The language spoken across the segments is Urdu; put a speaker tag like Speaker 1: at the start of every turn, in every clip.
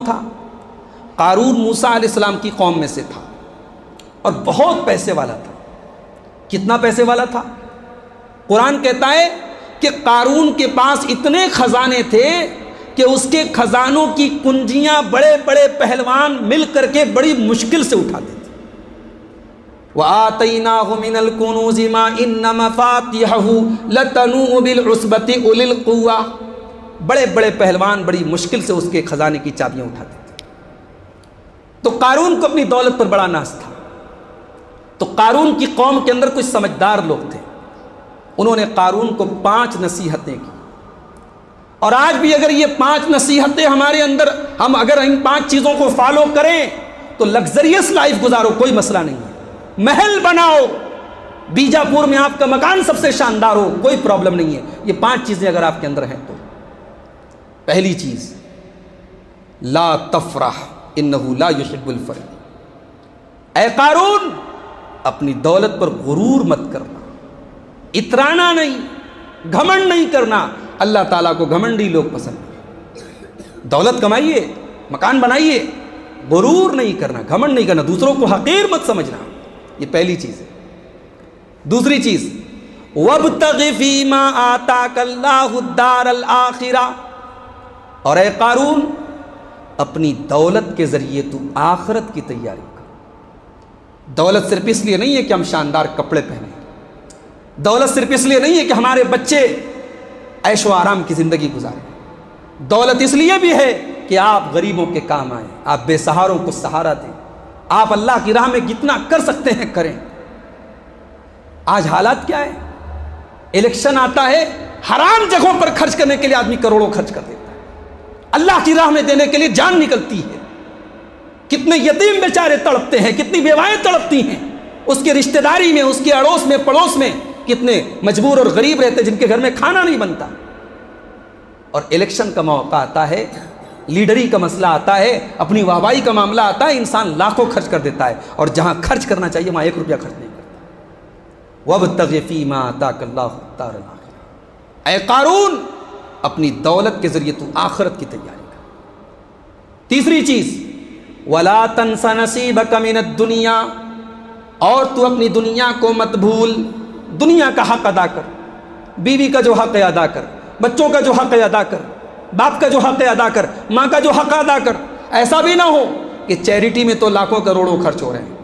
Speaker 1: تھا؟ قارون موسیٰ علیہ السلام کی قوم میں سے تھا اور بہت پیسے والا تھا۔ کتنا پیسے والا تھا؟ قرآن کہتا ہے کہ قارون کے پاس اتنے خزانے تھے کہ اس کے خزانوں کی کنجیاں بڑے بڑے پہلوان مل کر کے بڑی مشکل سے اٹھاتے تھے۔ وَآتَيْنَاهُ مِنَ الْكُنُوزِ مَا إِنَّ مَفَاتِحَهُ لَتَنُوءُ بِالْعُصْبَةِ أُولِي الْقُوَّةِ، بڑے بڑے پہلوان بڑی مشکل سے اس کے خزانے کی چابیاں اٹھاتے تھے۔ تو قارون کو اپنی دولت پر بڑا ناز تھا۔ تو قارون کی قوم کے اندر کچھ سمجھدار لوگ تھے، انہوں نے قارون کو 5 نصیحتیں کی۔ اور آج بھی اگر یہ 5 نصیحتیں ہمارے اندر، ہم اگر ان 5 چیزوں کو فالو کریں تو لگزریس لائف گزارو، کوئی مسئلہ نہیں ہے۔ محل بناؤ، بیجاپور میں آپ کا مکان سب سے شاندار ہو، کوئی پرابلم نہیں ہے۔ یہ 5 چیزیں اگر آپ کے اندر ہیں تو پہلی چیز، لا تفرح انہ لا یحب الفرح۔ اے قارون، اپنی دولت پر غرور مت کرنا، اترانا نہیں، گھمنڈ نہیں کرنا۔ اللہ تعالیٰ کو گھمنڈی لوگ پسند ہیں۔ دولت کمائیے، مکان بنائیے، غرور نہیں کرنا، گھمنڈ نہیں کرنا، دوسروں کو حقیر مت سمجھنا، یہ پہلی چیز ہے۔ دوسری چیز، وابتغ فیما آتاک اللہ الدار الآخرہ، اور اے قارون، اپنی دولت کے ذریعے تو آخرت کی تیاری کر۔ دولت صرف اس لیے نہیں ہے کہ ہم شاندار کپڑے پہنیں، دولت صرف اس لیے نہیں ہے کہ ہمارے بچے عیش و آرام کی زندگی گزاریں، دولت اس لیے بھی ہے کہ آپ غریبوں کے کام آئیں، آپ بے سہاروں کو سہارا دیں، آپ اللہ کی راہ میں جتنا کر سکتے ہیں کریں۔ آج حالات کیا ہے؟ الیکشن آتا ہے، حرام جگہوں پر خرچ کرنے کے لیے آدمی کروڑوں خرچ کر دیتا ہے، اللہ کی راہ میں دینے کے لیے جان نکلتی ہے۔ کتنے یتیم بیچارے تڑپتے ہیں، کتنی بیوائیں تڑپتی ہیں، اس کے رشتہ داری میں، اس کے اڑوس میں، پڑوس میں کتنے مجبور اور غریب رہتے ہیں جن کے گھر میں کھانا نہیں بنتا۔ اور الیکشن کا موقع آتا ہے، لیڈری کا مسئلہ آتا ہے، اپنی واہوائی کا معاملہ آتا ہے، انسان لاکھوں خرچ کر دیتا ہے، اور جہاں خرچ کرنا چاہیے وہاں 1 روپیہ خرچ نہیں کرتا۔ وَابْتَغِ فِيمَا آتَاكَ اللَّهُ الدَّارَ الْآخِرَةَ، اے قارون، اپنی دولت کے ذریعے تو آخرت کی تیاری کر۔ تیسری چیز، وَلَا تَنْسَ نَصِيبَكَ مِنَ الدُّنْيَا، اور تو اپنی دنیا کو مت بھول، دنیا کا حق ادا کر، بیوی کا جو حق ہے ادا کر، بچوں کا جو حق ہے ادا کر، باپ کا جو حق ہے ادا کر، ماں کا جو حق ادا کر۔ ایسا بھی نہ ہو کہ چیریٹی میں تو لاکھوں کروڑوں خرچ ہو رہے ہیں،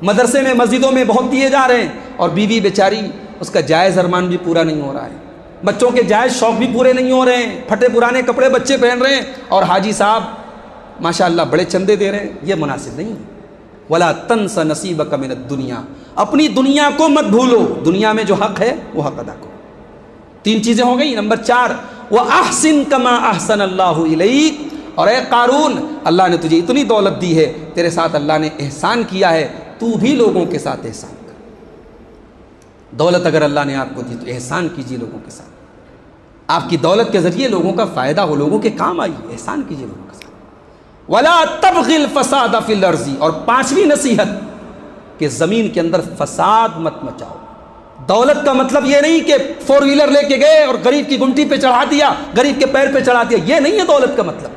Speaker 1: مدرسے میں مسجدوں میں بہت دیے جا رہے ہیں، اور بیوی بیچاری اس کا جائز ارمان بھی پورا نہیں ہو رہا ہے، بچوں کے جائز شوق بھی پورے نہیں ہو رہے ہیں، پھٹے پرانے کپڑے بچے پہن رہے ہیں، اور حاجی صاحب ماشاءاللہ بڑے چندے دے رہے ہیں۔ یہ مناسب نہیں ہے۔ وَلَا تَنْسَ نَصِيبَكَ مِنَ الدُّنْيَا، اپنی دنیا کو مت بھولو، دنیا میں جو حق ہے وہ حق ادا کرو۔ 3 چیزیں ہو گئی۔ نمبر 4، وَأَحْسِن كَمَا أَحْسَنَ اللَّهُ إِلَيْكَ، اور اے قارون، اللہ نے تجھے اتنی دولت دی ہے، تیرے ساتھ اللہ نے احسان کیا ہے، تو بھی لوگوں کے ساتھ احسان کر۔ دولت اگر اللہ نے آپ کو دی تو احسان کیجیے لوگوں کے ساتھ، آپ کی دولت کے ذریعے لوگوں کا فائدہ ہو، لوگوں کے کام آئیے، احسان کیجیے لوگوں کے ساتھ۔ وَلَا تَبْغِ الْفَسَادَ فِي الْأَرْضِ، اور 5ویں نصیحت کہ زمین کے اندر فساد مت مچاؤ۔ دولت کا مطلب یہ نہیں کہ 4 ویلر لے کے گئے اور غریب کی گنٹی پہ چڑھا دیا، غریب کے پیر پہ چڑھا دیا، یہ نہیں ہے دولت کا مطلب۔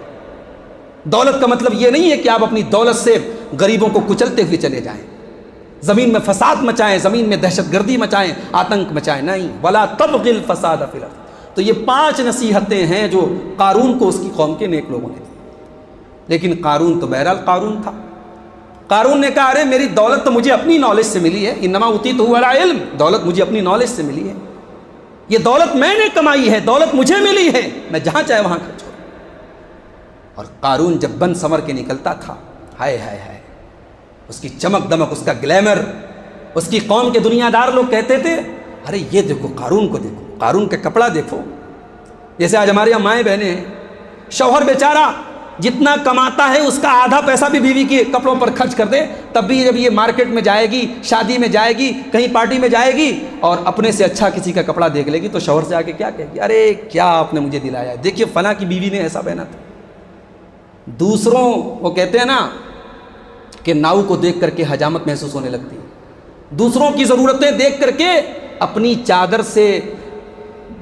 Speaker 1: دولت کا مطلب یہ نہیں ہے کہ آپ اپنی دولت سے غریبوں کو کچلتے ہوئے چلے جائیں، زمین میں فساد مچائیں، زمین میں دہشت گردی مچائیں، آتنک مچائیں، نہیں۔ وَلَا تَبْغِ الْفَسَادَ فِي الْأَرْضِ، تو یہ 5 نصیحتیں ہیں جو قارون کو اس کی قوم کے نیک لوگوں نے دی۔ لیکن قارون تو بہرحال قارون تھا، قارون نے کہا ارے میری دولت تو مجھے اپنی نالج سے ملی ہے، انما اوتیتہ علی علم، دولت مجھے اپنی نالج سے ملی ہے، یہ دولت میں نے کمائی ہے، دولت مجھے ملی ہے، میں جہاں چاہے وہاں خرچ کروں۔ اور قارون جب بن سمر کے نکلتا تھا، ہائے ہائے ہائے، اس کی چمک دمک، اس کا گلیمر، اس کی قوم کے دنیا دار لوگ کہتے تھے ارے یہ دیکھو قارون کو دیکھو، قارون کا کپڑا دیکھو۔ جیسے آج ہمارے یہاں مائیں بہنیں ہیں، شوہر بیچارہ جتنا کماتا ہے اس کا آدھا پیسہ بھی بیوی کے کپڑوں پر خرچ کر دے، تب بھی جب یہ مارکیٹ میں جائے گی، شادی میں جائے گی، کہیں پارٹی میں جائے گی اور اپنے سے اچھا کسی کا کپڑا دیکھ لے گی تو شوہر سے آ کے کیا کہے گی، ارے کیا آپ نے مجھے دلایا ہے، دیکھیے فلاں کی بیوی نے ایسا پہنا تھا۔ دوسروں وہ کہتے ہیں نا کہ ناؤ کو دیکھ کر کے حجامت محسوس ہونے لگتی ہے، دوسروں کی ضرورتیں دیکھ کر کے اپنی چادر سے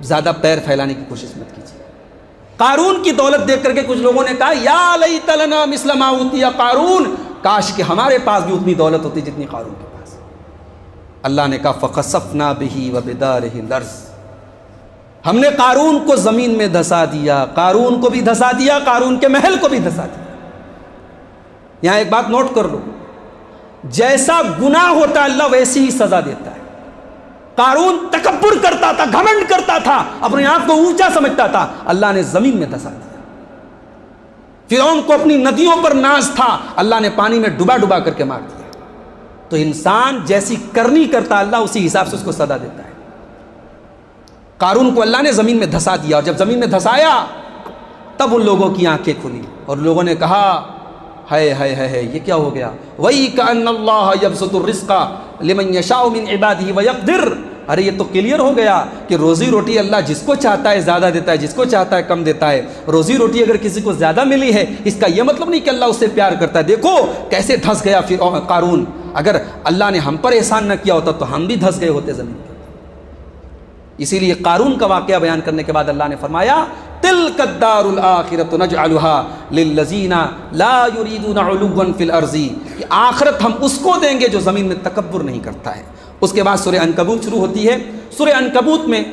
Speaker 1: زیادہ پیر پھیلانے کی کوشش مت کیجیے۔ قارون کی دولت دیکھ کر کے کچھ لوگوں نے کہا یا لیت لنا مثل ما اوتی قارون، کاش کہ ہمارے پاس بھی اتنی دولت ہوتی جتنی قارون کے پاس۔ اللہ نے کہا فخسفنا به وبداره الارض، ہم نے قارون کو زمین میں دھسا دیا، قارون کو بھی دھسا دیا، قارون کے محل کو بھی دھسا دیا۔ یہاں ایک بات نوٹ کر لو، جیسا گناہ ہوتا ہے اللہ ویسی ہی سزا دیتا ہے۔ قارون تکبر کرتا تھا، گھمنڈ کرتا تھا، اپنے آپ کو اونچا سمجھتا تھا، اللہ نے زمین میں دھسا دیا۔ فرعون کو اپنی ندیوں پر ناز تھا، اللہ نے پانی میں ڈبا ڈبا کر کے مار دیا۔ تو انسان جیسی کرنی کرتا اللہ اسی حساب سے اس کو سزا دیتا ہے۔ قارون کو اللہ نے زمین میں دھسا دیا، اور جب زمین میں دھسایا تب ان لوگوں کی آنکھیں کھلی اور لوگوں نے کہا ہائے ہائے ہائے یہ کیا ہو گیا، وَإِكَأَنَّ اللَّهَ يَبْسُطُ الرِّزْقَ لِمَنْ يَشَاءُ مِنْ عِبَادِهِ وَيَقْدِرُ، ارے یہ تو کلیئر ہو گیا کہ روزی روٹی اللہ جس کو چاہتا ہے زیادہ دیتا ہے، جس کو چاہتا ہے کم دیتا ہے۔ روزی روٹی اگر کسی کو زیادہ ملی ہے اس کا یہ مطلب نہیں کہ اللہ اس سے پیار کرتا ہے۔ دیکھو کیسے دھس گیا پھر قارون، اگر اللہ نے ہم پر احسان نہ کیا ہوتا تو ہم بھی دھس گئے ہوتے زمین پر۔ اسی لیے قارون کا واقعہ بیان کرنے کے بعد اللہ نے فرمایا تِلْكَ الدَّارُ الْآخِرَةُ نَجْعَلُهَا لِلَّذِينَ لَا يُرِيدُونَ عُلُوًّا فِي الْأَرْضِ، کہ آخرت ہم اس کو دیں گے جو زمین میں تکبر نہیں کرتا ہے۔ اس کے بعد سورہ عنکبوت شروع ہوتی ہے۔ سورہ عنکبوت میں